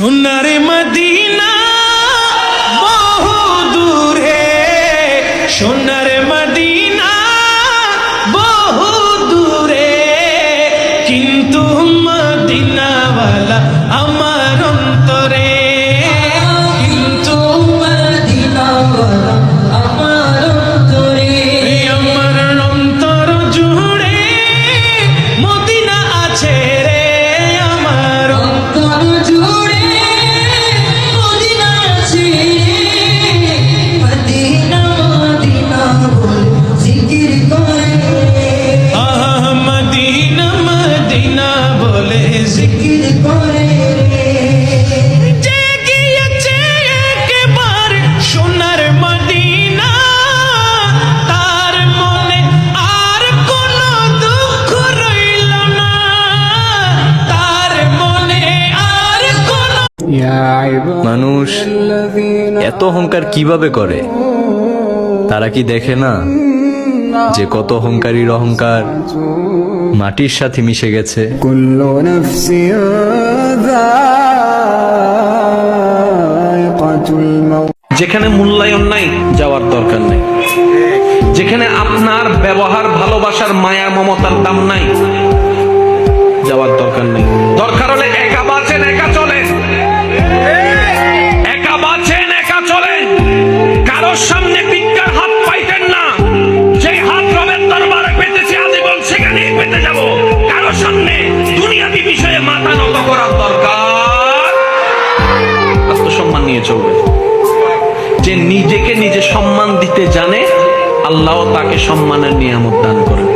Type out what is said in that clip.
সোনার মদিনা বহু দূরে, সোনার মদিনা বহু দূরে, কিন্তু মদিনাওয়ালা আমার অন্তরে, কিন্তু মদিনাওয়ালা আমার অন্তরে, আমার অন্তর জুড়ে মদিনা আছে রে, আমার অন্তর জুড়ে মদিনা আছে, মদিনা মদিনা বলে জিকির করে, আহ মদিনা মদিনা বলে জিকির করে, যে গিয়েছে একবার সোনার মদিনা, তার মনে আর কোনো দুঃখ রইল না, তার মনে আর কোনো। মানুষ এত অহংকার কিভাবে করে? তারা কি দেখে না যে কত অহংকারীর অহংকার মাটির সাথে মিশে গেছে? কুল্লু নাফসিন যায়িকাতুল মাউত। যেখানে মূল্যায়ন নাই যাওয়ার দরকার নেই, যেখানে আপনার ব্যবহার ভালোবাসার মায়া মমতার দাম নাই যাওয়ার দরকার নেই। দরকার হলে একা বাঁচেন একা চলেন, একা বাঁচেন একা চলেন, কারোর সামনে ভিক্ষার হাত পাইতেন না, যে হাত রবের দরবারে পেতেছি আজীবন সেখানেই পেতে যাব। কারোর সামনে দুনিয়াবি বিষয়ে মাথা নত করার দরকার, আত্মসম্মান নিয়ে চলবে। যে নিজেকে নিজে সম্মান দিতে জানে, আল্লাহ তাকে সম্মানের নিয়ামত দান করেন।